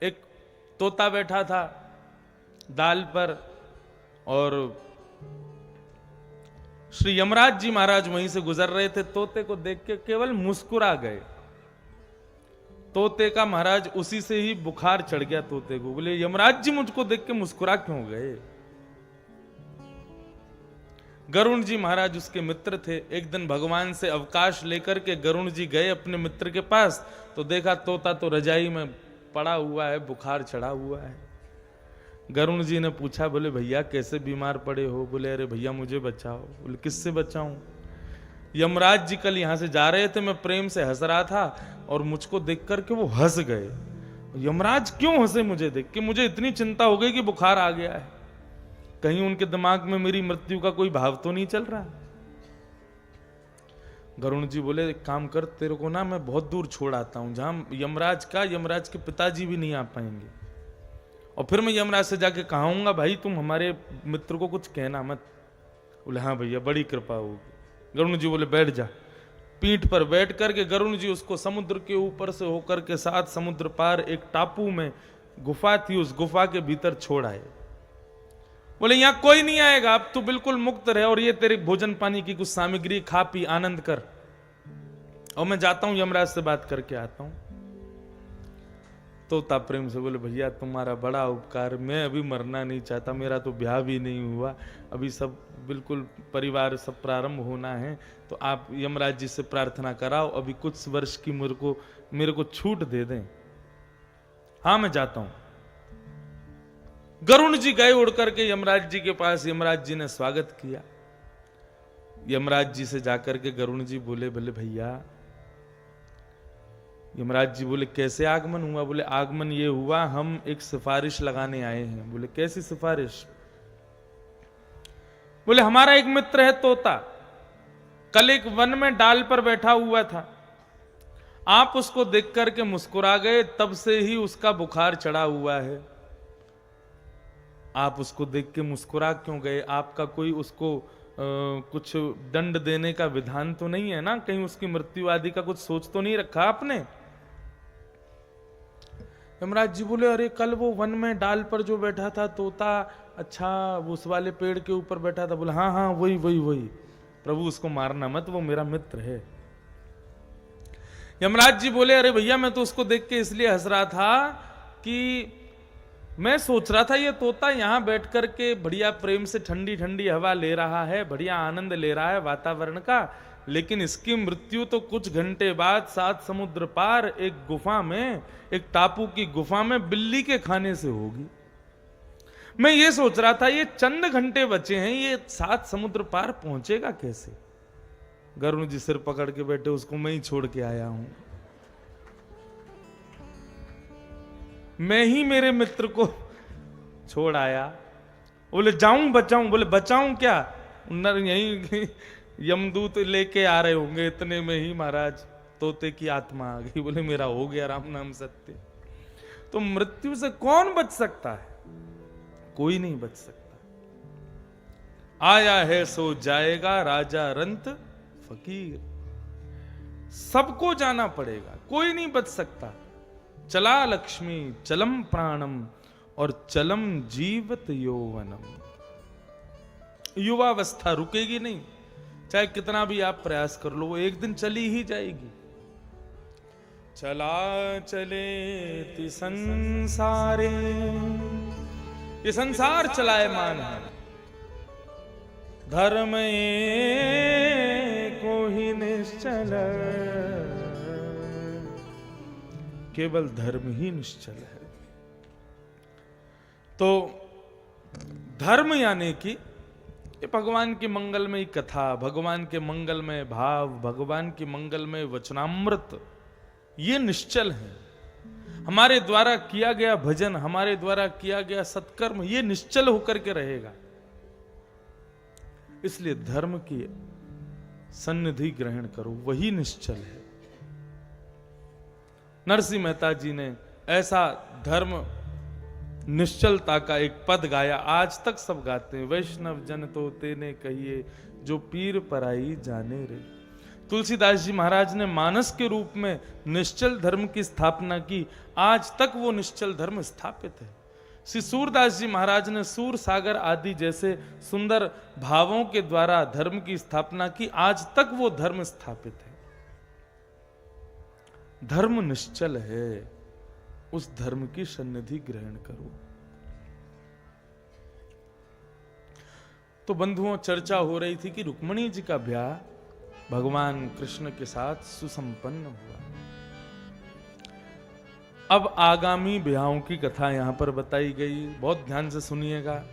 एक तोता बैठा था डाल पर और श्री यमराज जी महाराज वहीं से गुजर रहे थे। तोते को देख के केवल मुस्कुरा गए। तोते का महाराज उसी से ही बुखार चढ़ गया तोते को। बोले यमराज जी मुझको देख के मुस्कुरा क्यों गए? गरुण जी महाराज उसके मित्र थे। एक दिन भगवान से अवकाश लेकर के गरुण जी गए अपने मित्र के पास, तो देखा तोता तो रजाई में पड़ा हुआ है, बुखार चढ़ा हुआ है। गरुण जी ने पूछा, बोले भैया कैसे बीमार पड़े हो? बोले अरे भैया मुझे बचाओ। बोले किससे बचाऊं? यमराज जी कल यहां से जा रहे थे, मैं प्रेम से हंस रहा था और मुझको देख करके वो हंस गए। यमराज क्यों हंसे मुझे देख के? मुझे इतनी चिंता हो गई कि बुखार आ गया है, कहीं उनके दिमाग में मेरी मृत्यु का कोई भाव तो नहीं चल रहा। गरुण जी बोले एक काम कर, तेरे को ना मैं बहुत दूर छोड़ आता हूं, जहां यमराज के पिताजी भी नहीं आ पाएंगे, और फिर मैं यमराज से जाके कहूंगा भाई तुम हमारे मित्र को कुछ कहना मत। बोले हाँ भैया बड़ी कृपा होगी। गरुण जी बोले बैठ जा। पीठ पर बैठ करके गरुण जी उसको समुद्र के ऊपर से होकर के 7 समुद्र पार एक टापू में गुफा थी, उस गुफा के भीतर छोड़ आए। बोले यहां कोई नहीं आएगा, अब तू बिल्कुल मुक्त रहे, और ये तेरे भोजन पानी की कुछ सामग्री खा पी आनंद कर, और मैं जाता हूं यमराज से बात करके आता हूं। तोता प्रेम से बोले भैया तुम्हारा बड़ा उपकार, मैं अभी मरना नहीं चाहता, मेरा तो ब्याह भी नहीं हुआ, अभी सब बिल्कुल परिवार सब प्रारंभ होना है, तो आप यमराज जी से प्रार्थना कराओ, अभी कुछ वर्ष की मेरे को छूट दे दें। हाँ मैं जाता हूं। गरुण जी गए उड़ करके यमराज जी के पास। यमराज जी ने स्वागत किया। यमराज जी से जाकर के गरुण जी बोले बोले भैया। यमराज जी बोले कैसे आगमन हुआ? बोले आगमन ये हुआ, हम एक सिफारिश लगाने आए हैं। बोले कैसी सिफारिश? बोले हमारा एक मित्र है तोता, कल एक वन में डाल पर बैठा हुआ था, आप उसको देख करके मुस्कुरा गए, तब से ही उसका बुखार चढ़ा हुआ है। आप उसको देख के मुस्कुरा क्यों गए? आपका कोई उसको कुछ दंड देने का विधान तो नहीं है ना? कहीं उसकी मृत्यु आदि का कुछ सोच तो नहीं रखा आपने? यमराज जी बोले अरे कल वो वन में डाल पर जो बैठा था तोता, अच्छा उस वाले पेड़ के ऊपर बैठा था। बोले हाँ हाँ वही वही वही। प्रभु उसको मारना मत, वो मेरा मित्र है। यमराज जी बोले अरे भैया मैं तो उसको देख के इसलिए हंस रहा था कि मैं सोच रहा था ये तोता यहां बैठ करके बढ़िया प्रेम से ठंडी ठंडी हवा ले रहा है, बढ़िया आनंद ले रहा है वातावरण का, लेकिन इसकी मृत्यु तो कुछ घंटे बाद 7 समुद्र पार एक गुफा में, एक टापू की गुफा में बिल्ली के खाने से होगी। मैं ये सोच रहा था ये चंद घंटे बचे हैं, ये 7 समुद्र पार पहुंचेगा कैसे? गरुण जी सिर पकड़ के बैठे, उसको मैं ही छोड़ के आया हूं, मैं ही मेरे मित्र को छोड़ आया। बोले जाऊं बचाऊं? बोले बचाऊं क्या, यही यमदूत लेके आ रहे होंगे, इतने में ही महाराज तोते की आत्मा आ गई। बोले मेरा हो गया राम नाम सत्य। तो मृत्यु से कौन बच सकता है? कोई नहीं बच सकता। आया है सो जाएगा, राजा रंत फकीर, सबको जाना पड़ेगा, कोई नहीं बच सकता। चला लक्ष्मी चलम प्राणम और चलम जीवत यौवनम। युवावस्था रुकेगी नहीं, चाहे कितना भी आप प्रयास कर लो, वो एक दिन चली ही जाएगी। चला चले ति संसारे, ये संसार चलायमान है, धर्म को ही निश्चल, केवल धर्म ही निश्चल है। तो धर्म यानी कि ये भगवान की मंगलमय कथा, भगवान के मंगलमय भाव, भगवान की मंगलमय वचनामृत, ये निश्चल है। हमारे द्वारा किया गया भजन, हमारे द्वारा किया गया सत्कर्म, ये निश्चल होकर के रहेगा। इसलिए धर्म की सन्निधि ग्रहण करो, वही निश्चल है। नरसिंह मेहता जी ने ऐसा धर्म निश्चलता का एक पद गाया, आज तक सब गाते हैं। वैष्णव जन तो तेने कहिए, जो पीर पराई जाने रे। तुलसीदास जी महाराज ने मानस के रूप में निश्चल धर्म की स्थापना की, आज तक वो निश्चल धर्म स्थापित है। श्री सूरदास जी महाराज ने सूर सागर आदि जैसे सुंदर भावों के द्वारा धर्म की स्थापना की, आज तक वो धर्म स्थापित है। धर्म निश्चल है, उस धर्म की सन्निधि ग्रहण करो। तो बंधुओं, चर्चा हो रही थी कि रुक्मणी जी का ब्याह भगवान कृष्ण के साथ सुसंपन्न हुआ। अब आगामी ब्याहों की कथा यहां पर बताई गई, बहुत ध्यान से सुनिएगा।